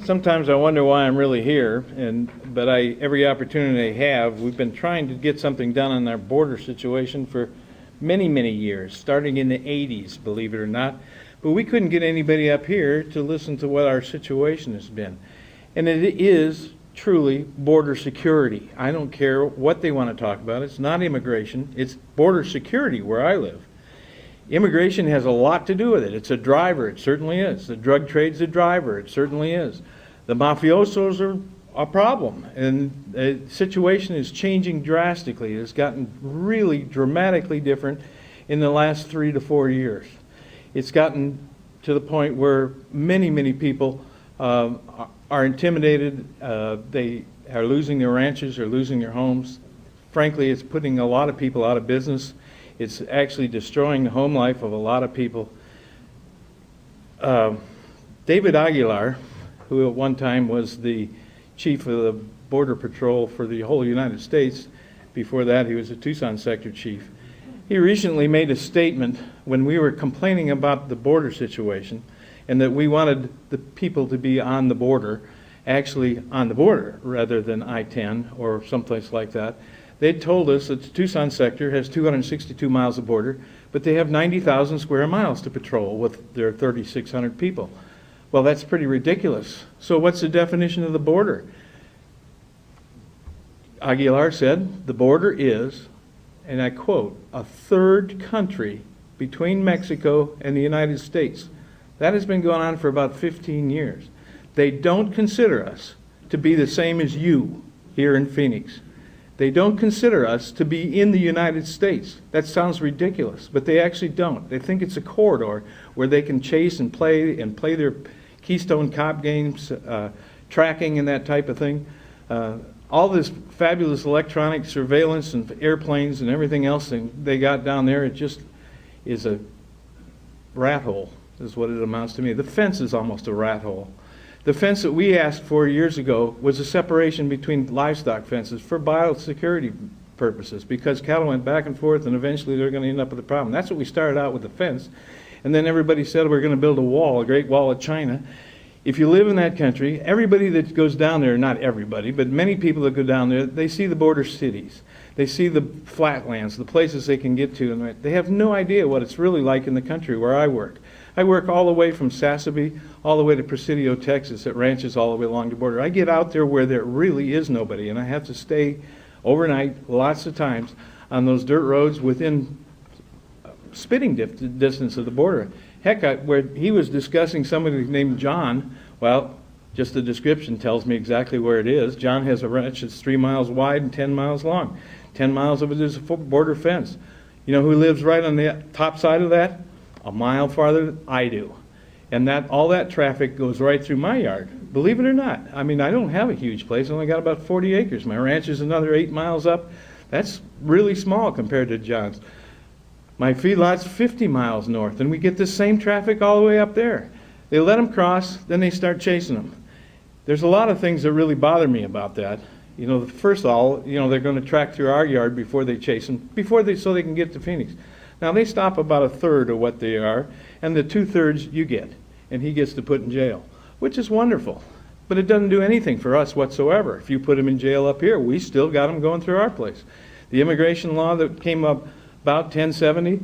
sometimes I wonder why I'm really here, but every opportunity I have, we've been trying to get something done on our border situation for many, many years, starting in the 80s, believe it or not. But we couldn't get anybody up here to listen to what our situation has been. And it is truly border security. I don't care what they want to talk about. It's not immigration. It's border security where I live. Immigration has a lot to do with it. It's a driver. It certainly is. The drug trade's a driver. It certainly is. The mafiosos are a problem. And the situation is changing drastically. It's gotten really dramatically different in the last 3 to 4 years. It's gotten to the point where many, many people are intimidated. They are losing their ranches or losing their homes. Frankly, it's putting a lot of people out of business. It's actually destroying the home life of a lot of people. David Aguilar, who at one time was the chief of the Border Patrol for the whole United States, before that he was a Tucson sector chief, he recently made a statement when we were complaining about the border situation and that we wanted the people to be on the border, actually on the border rather than I-10 or someplace like that. They told us that the Tucson sector has 262 miles of border, but they have 90,000 square miles to patrol with their 3,600 people. Well, that's pretty ridiculous. So what's the definition of the border? Aguilar said, the border is, and I quote, a third country between Mexico and the United States. That has been going on for about 15 years. They don't consider us to be the same as you here in Phoenix. They don't consider us to be in the United States. That sounds ridiculous, but they actually don't. They think it's a corridor where they can chase and play their Keystone Cop games, tracking and that type of thing. All this fabulous electronic surveillance and airplanes and everything else they got down there, it just is a rat hole, is what it amounts to me. The fence is almost a rat hole. The fence that we asked for years ago was a separation between livestock fences for biosecurity purposes, because cattle went back and forth and eventually they're going to end up with a problem. That's what we started out with, the fence. And then everybody said we're going to build a wall, a Great Wall of China. If you live in that country, everybody that goes down there, not everybody, but many people that go down there, they see the border cities. They see the flatlands, the places they can get to, and they have no idea what it's really like in the country where I work. I work all the way from Sassabee all the way to Presidio, Texas, at ranches all the way along the border. I get out there where there really is nobody, and I have to stay overnight lots of times on those dirt roads within spitting distance of the border. Heck, where he was discussing somebody named John, well, just the description tells me exactly where it is. John has a ranch that's 3 miles wide and 10 miles long. 10 miles of it is a border fence. You know who lives right on the top side of that? A mile farther, I do. And all that traffic goes right through my yard, believe it or not. I mean, I don't have a huge place. I only got about 40 acres. My ranch is another 8 miles up. That's really small compared to John's. My feedlot's 50 miles north, and we get the same traffic all the way up there. They let them cross, then they start chasing them. There's a lot of things that really bother me about that. You know, first of all, you know, they're going to track through our yard before they chase them, so they can get to Phoenix. Now, they stop about a third of what they are, and the 2/3 you get, and he gets to put in jail, which is wonderful. But it doesn't do anything for us whatsoever. If you put him in jail up here, we still got him going through our place. The immigration law that came up about 1070,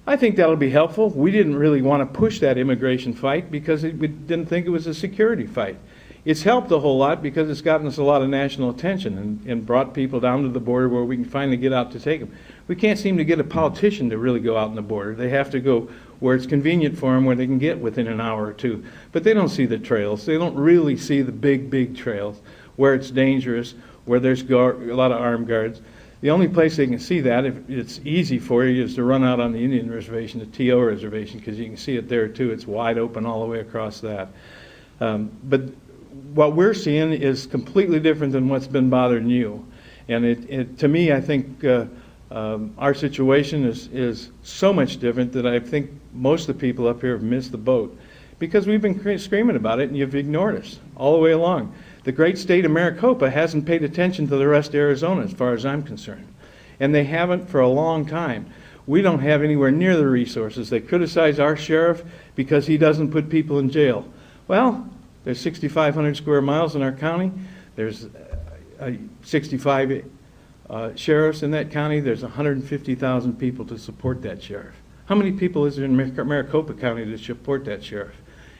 I think that'll be helpful. We didn't really want to push that immigration fight because we didn't think it was a security fight. It's helped a whole lot because it's gotten us a lot of national attention and brought people down to the border where we can finally get out to take them. We can't seem to get a politician to really go out on the border. They have to go where it's convenient for them, where they can get within an hour or two. But they don't see the trails. They don't really see the big, big trails where it's dangerous, where there's a lot of armed guards. The only place they can see that, if it's easy for you, is to run out on the Indian reservation, the TO reservation, because you can see it there too. It's wide open all the way across that. But what we're seeing is completely different than what's been bothering you. And to me, I think our situation is so much different that I think most of the people up here have missed the boat. Because we've been screaming about it and you've ignored us all the way along. The great state of Maricopa hasn't paid attention to the rest of Arizona as far as I'm concerned. And they haven't for a long time. We don't have anywhere near the resources. They criticize our sheriff because he doesn't put people in jail. Well, There's 6,500 square miles in our county. There's 65 sheriffs in that county. There's 150,000 people to support that sheriff. How many people is there in Maricopa County to support that sheriff?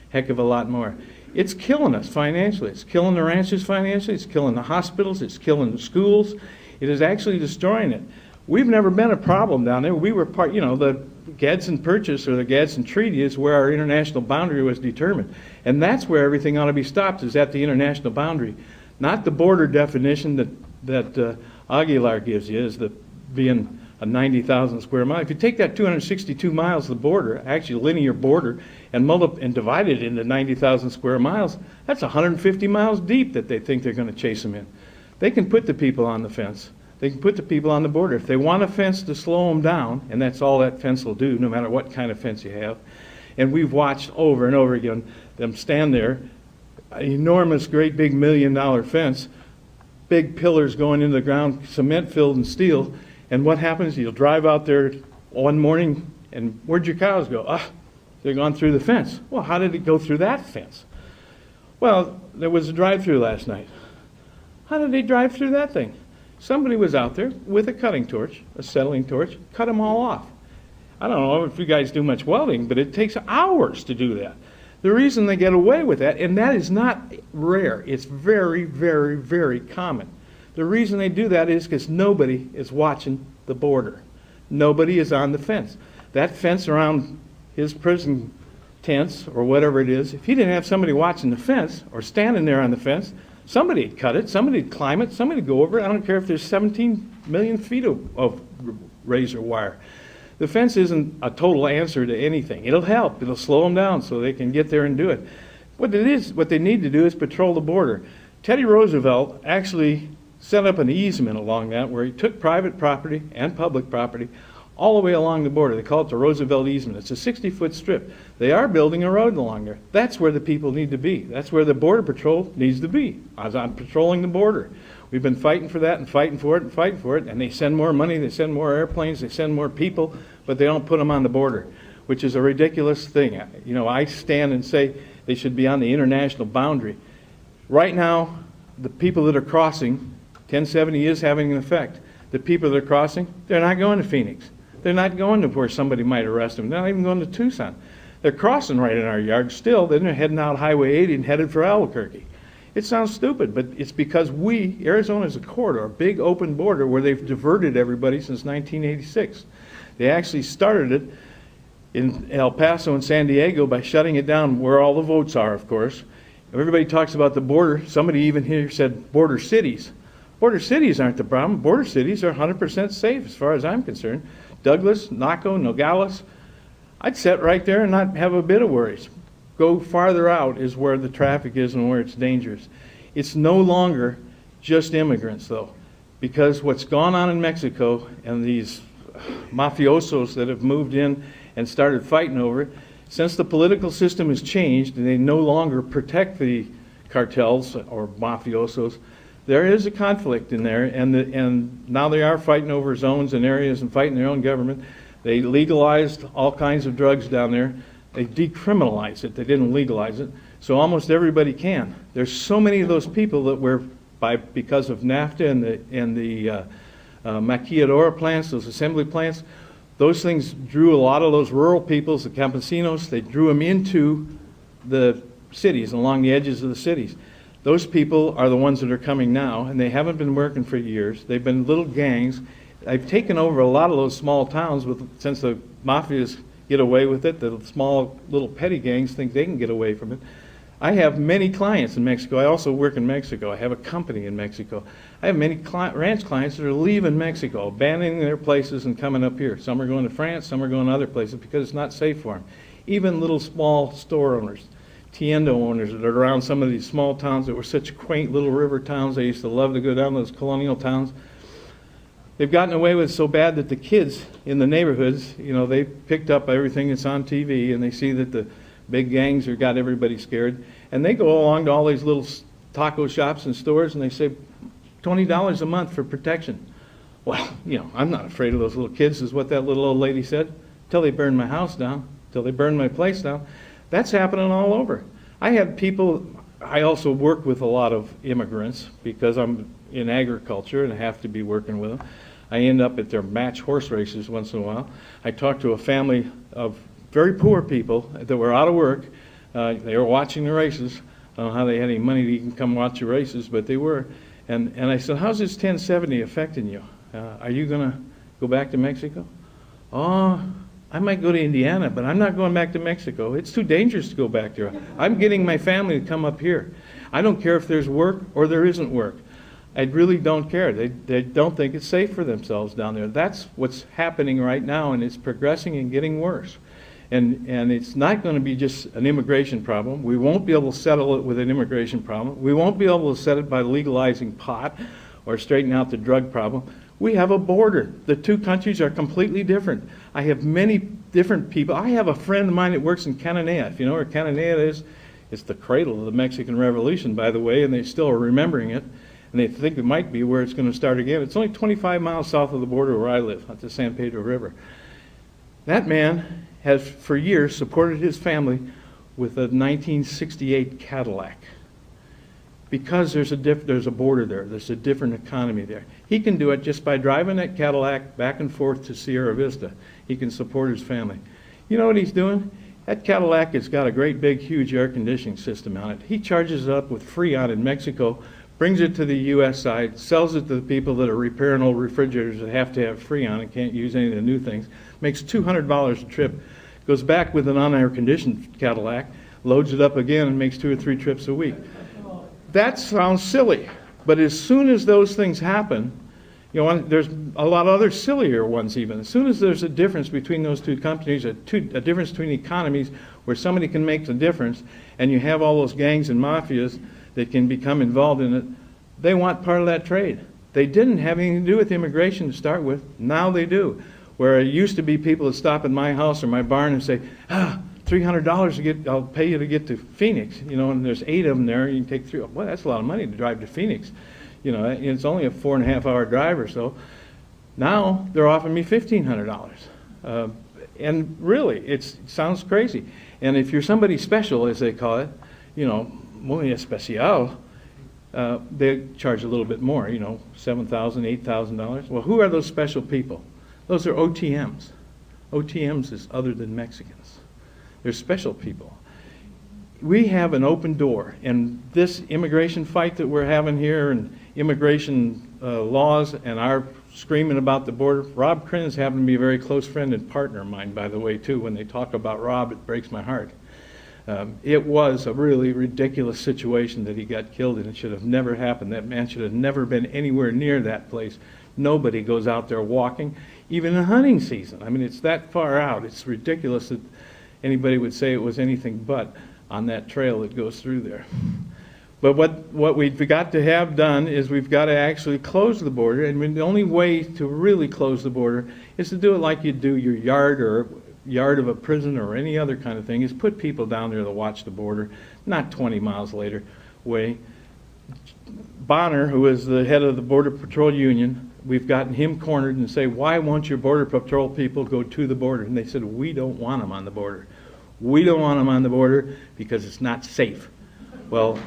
Heck of a lot more. It's killing us financially. It's killing the ranches financially. It's killing the hospitals. It's killing the schools. It is actually destroying it. We've never been a problem down there. We were part, the Gadsden Purchase or the Gadsden Treaty is where our international boundary was determined. And that's where everything ought to be stopped, is at the international boundary. Not the border definition that Aguilar gives you, as being a 90,000 square mile. If you take that 262 miles of the border, actually linear border, and divide it into 90,000 square miles, that's 150 miles deep that they think they're going to chase them in. They can put the people on the fence. They can put the people on the border. If they want a fence to slow them down, and that's all that fence will do, no matter what kind of fence you have, and we've watched over and over again them stand there, an enormous, great big $1 million fence, big pillars going into the ground, cement filled and steel, and what happens? You'll drive out there one morning, and where'd your cows go? They're gone through the fence. Well, how did it go through that fence? Well, there was a drive-through last night. How did they drive through that thing? Somebody was out there with a cutting torch, a settling torch, cut them all off. I don't know if you guys do much welding, but it takes hours to do that. The reason they get away with that, and that is not rare, it's very, very, very common. The reason they do that is because nobody is watching the border. Nobody is on the fence. That fence around his prison tents or whatever it is, if he didn't have somebody watching the fence or standing there on the fence, somebody would cut it, somebody would climb it, somebody would go over it. I don't care if there's 17 million feet of razor wire. The fence isn't a total answer to anything. It'll help. It'll slow them down so they can get there and do it. What they need to do is patrol the border. Teddy Roosevelt actually set up an easement along that where he took private property and public property all the way along the border. They call it the Roosevelt easement. It's a 60-foot strip. They are building a road along there. That's where the people need to be. That's where the Border Patrol needs to be, as I'm patrolling the border. We've been fighting for that and fighting for it and fighting for it, and they send more money, they send more airplanes, they send more people, but they don't put them on the border, which is a ridiculous thing. I stand and say they should be on the international boundary. Right now, the people that are crossing, 1070 is having an effect. The people that are crossing, they're not going to Phoenix. They're not going to where somebody might arrest them. They're not even going to Tucson. They're crossing right in our yard still. Then they're heading out Highway 80 and headed for Albuquerque. It sounds stupid, but it's because Arizona is a corridor, a big open border where they've diverted everybody since 1986. They actually started it in El Paso and San Diego by shutting it down where all the votes are, of course. Everybody talks about the border. Somebody even here said border cities. Border cities aren't the problem. Border cities are 100% safe as far as I'm concerned. Douglas, Naco, Nogales, I'd sit right there and not have a bit of worries. Go farther out is where the traffic is and where it's dangerous. It's no longer just immigrants, though, because what's gone on in Mexico and these mafiosos that have moved in and started fighting over it, since the political system has changed and they no longer protect the cartels or mafiosos, there is a conflict in there, and now they are fighting over zones and areas and fighting their own government. They legalized all kinds of drugs down there. They decriminalized it. They didn't legalize it. So almost everybody can. There's so many of those people that were, because of NAFTA and the maquiladora plants, those assembly plants, those things drew a lot of those rural peoples, the campesinos, they drew them into the cities, along the edges of the cities. Those people are the ones that are coming now, and they haven't been working for years. They've been little gangs. I've taken over a lot of those small towns since the mafias get away with it. The small little petty gangs think they can get away from it. I have many clients in Mexico. I also work in Mexico. I have a company in Mexico. I have many ranch clients that are leaving Mexico, abandoning their places and coming up here. Some are going to France, some are going to other places because it's not safe for them. Even little small store owners, tienda owners that are around some of these small towns that were such quaint little river towns. I used to love to go down to those colonial towns. They've gotten away with it so bad that the kids in the neighborhoods, they picked up everything that's on TV and they see that the big gangs have got everybody scared. And they go along to all these little taco shops and stores and they say, $20 a month for protection. Well, I'm not afraid of those little kids, is what that little old lady said, till they burn my house down, till they burn my place down. That's happening all over. I had people I also work with a lot of immigrants because I'm in agriculture and I have to be working with them. I end up at their match horse races once in a while. I talked to a family of very poor people that were out of work. They were watching the races. I don't know how they had any money to even come watch the races, but they were. And I said, how's this 1070 affecting you? Are you going to go back to Mexico? Oh, I might go to Indiana, but I'm not going back to Mexico. It's too dangerous to go back there. I'm getting my family to come up here. I don't care if there's work or there isn't work. I really don't care. They don't think it's safe for themselves down there. That's what's happening right now, and it's progressing and getting worse. And it's not going to be just an immigration problem. We won't be able to settle it with an immigration problem. We won't be able to settle it by legalizing pot or straighten out the drug problem. We have a border. The two countries are completely different. I have many different people. I have a friend of mine that works in Cananea. If you know where Cananea is, it's the cradle of the Mexican Revolution, by the way, and they still are remembering it. And they think it might be where it's going to start again. It's only 25 miles south of the border where I live, at the San Pedro River. That man has, for years, supported his family with a 1968 Cadillac. Because there's a border there, there's a different economy there. He can do it just by driving that Cadillac back and forth to Sierra Vista. He can support his family. You know what he's doing? That Cadillac has got a great big huge air conditioning system on it. He charges it up with Freon in Mexico, brings it to the U.S. side, sells it to the people that are repairing old refrigerators that have to have Freon and can't use any of the new things, makes $200 a trip, goes back with an unair conditioned Cadillac, loads it up again and makes 2 or 3 trips a week. That sounds silly, but as soon as those things happen, you know, there's a lot of other sillier ones even. As soon as there's a difference between those two companies, a difference between economies where somebody can make the difference, and you have all those gangs and mafias that can become involved in it, they want part of that trade. They didn't have anything to do with immigration to start with. Now they do. Where it used to be people that stop at my house or my barn and say, $300 to get, I'll pay you to get to Phoenix, you know, and there's 8 of them there, you can take 3. Well, that's a lot of money to drive to Phoenix. You know, it's only a 4.5-hour drive or so. Now they're offering me $1,500. And really, it sounds crazy. And if you're somebody special, as they call it, you know, muy especial, they charge a little bit more, you know, $7,000, $8,000. Well, who are those special people? Those are OTMs. OTMs is other than Mexicans. They're special people. We have an open door, and this immigration fight that we're having here and immigration laws and our screaming about the border, Rob Crinn's happened to be a very close friend and partner of mine, by the way, too. When they talk about Rob, it breaks my heart. It was a really ridiculous situation that he got killed in. It should have never happened. That man should have never been anywhere near that place. Nobody goes out there walking, even in hunting season. I mean, it's that far out. It's ridiculous that anybody would say it was anything but on that trail that goes through there. But what we've got to have done is we've got to actually close the border, and the only way to really close the border is to do it like you do your yard or yard of a prison or any other kind of thing, is put people down there to watch the border, not 20 miles later away. Bonner, who is the head of the Border Patrol Union, we've gotten him cornered and say, why won't your Border Patrol people go to the border? And they said, we don't want them on the border. We don't want them on the border because it's not safe. Well,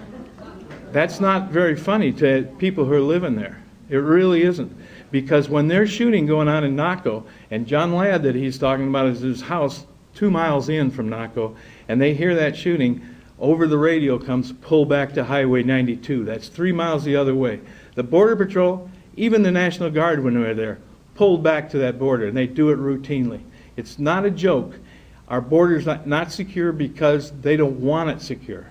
that's not very funny to people who are living there. It really isn't. Because when there's shooting going on in Naco, and John Ladd that he's talking about is his house 2 miles in from Naco, and they hear that shooting, over the radio comes, pull back to Highway 92. That's 3 miles the other way. The Border Patrol, even the National Guard when they're there, pulled back to that border, and they do it routinely. It's not a joke. Our border's not secure because they don't want it secure.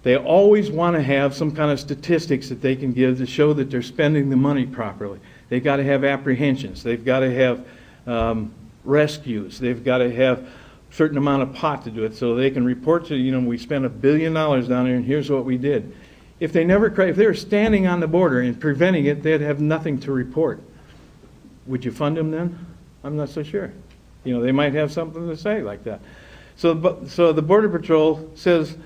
They always want to have some kind of statistics that they can give to show that they're spending the money properly. They've got to have apprehensions. They've got to have rescues. They've got to have a certain amount of pot to do it so they can report to, you know, we spent $1 billion down there and here's what we did. If they were standing on the border and preventing it, they'd have nothing to report. Would you fund them then? I'm not so sure. You know, they might have something to say like that. So the Border Patrol says,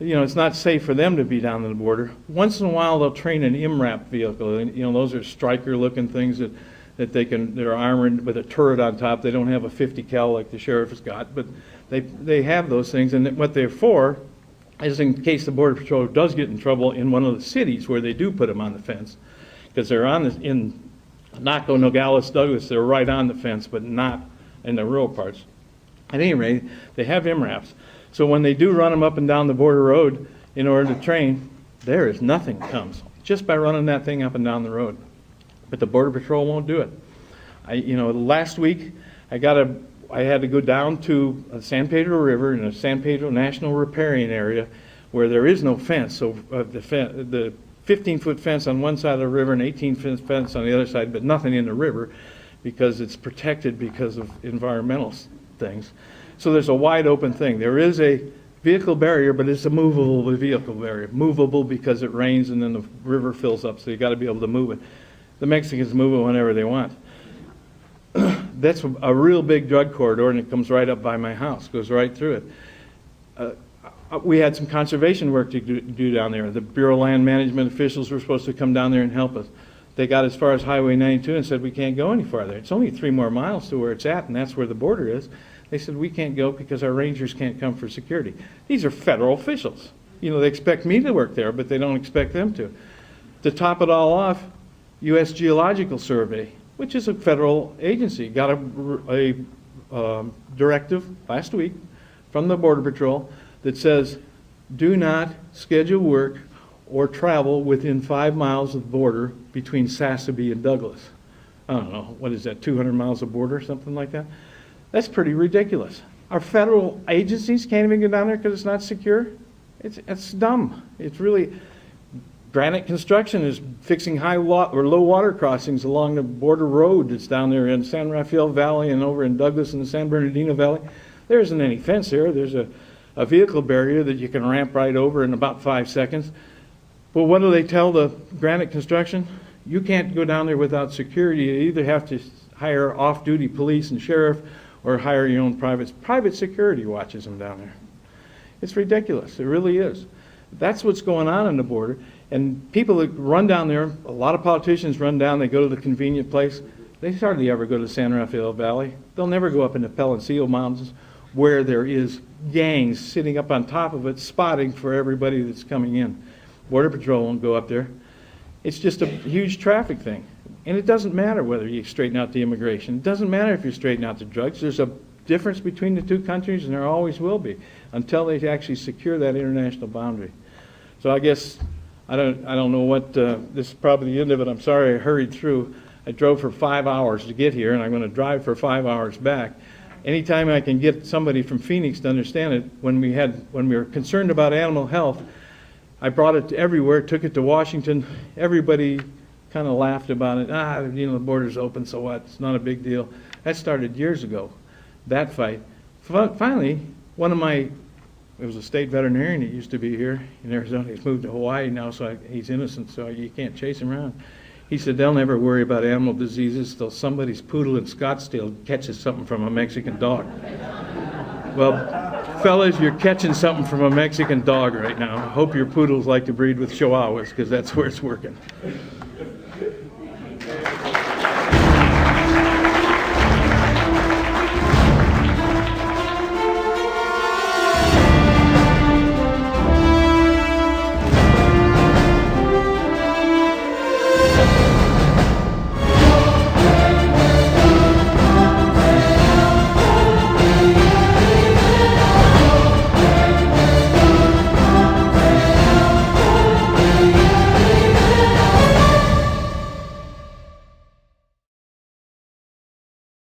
you know, it's not safe for them to be down on the border. Once in a while, they'll train an MRAP vehicle. And, you know, those are striker-looking things that they're armored with a turret on top. They don't have a 50 cal like the sheriff has got, but they have those things. And what they're for as in case the Border Patrol does get in trouble in one of the cities where they do put them on the fence, because they're in Naco, Nogales, Douglas, they're right on the fence, but not in the rural parts. At any rate, they have MRAPs. So when they do run them up and down the border road in order to train, there is nothing comes just by running that thing up and down the road. But the Border Patrol won't do it. Last week I had to go down to the San Pedro River in a San Pedro National Riparian area where there is no fence. So the 15-foot fence on one side of the river and 18-foot fence on the other side, but nothing in the river because it's protected because of environmental things. So there's a wide open thing. There is a vehicle barrier, but it's a movable vehicle barrier. Movable because it rains and then the river fills up, so you got to be able to move it. The Mexicans move it whenever they want. That's a real big drug corridor, and it comes right up by my house, goes right through it. We had some conservation work to do down there. The Bureau of Land Management officials were supposed to come down there and help us. They got as far as Highway 92 and said, we can't go any farther. It's only 3 more miles to where it's at, and that's where the border is. They said, we can't go because our rangers can't come for security. These are federal officials. They expect me to work there, but they don't expect them to. To top it all off, U.S. Geological Survey, which is a federal agency, got a directive last week from the Border Patrol that says, do not schedule work or travel within 5 miles of the border between Sassabee and Douglas. I don't know, what is that, 200 miles of border, something like that? That's pretty ridiculous. Our federal agencies can't even get down there because it's not secure. It's dumb. It's really, Granite Construction is fixing low water crossings along the border road that's down there in San Rafael Valley and over in Douglas and the San Bernardino Valley. There isn't any fence there. There's a vehicle barrier that you can ramp right over in about 5 seconds. But what do they tell the Granite Construction? You can't go down there without security. You either have to hire off-duty police and sheriff or hire your own private security watches them down there. It's ridiculous. It really is. That's what's going on the border. And people that run down there, a lot of politicians run down, they go to the convenient place. They hardly ever go to San Rafael Valley. They'll never go up into Peloncillo Mountains where there is gangs sitting up on top of it, spotting for everybody that's coming in. Border Patrol won't go up there. It's just a huge traffic thing. And it doesn't matter whether you straighten out the immigration. It doesn't matter if you straighten out the drugs. There's a difference between the 2 countries, and there always will be, until they actually secure that international boundary. So I guess, I don't know what, this is probably the end of it. I'm sorry I hurried through. I drove for 5 hours to get here, and I'm going to drive for 5 hours back. Anytime I can get somebody from Phoenix to understand it, when we were concerned about animal health, I brought it to everywhere, took it to Washington. Everybody kind of laughed about it. The border's open, so what? It's not a big deal. That started years ago, that fight. Finally, it was a state veterinarian that used to be here in Arizona. He's moved to Hawaii now, so he's innocent, so you can't chase him around. He said they'll never worry about animal diseases till somebody's poodle in Scottsdale catches something from a Mexican dog. Well, fellas, you're catching something from a Mexican dog right now. I hope your poodles like to breed with Chihuahuas, because that's where it's working.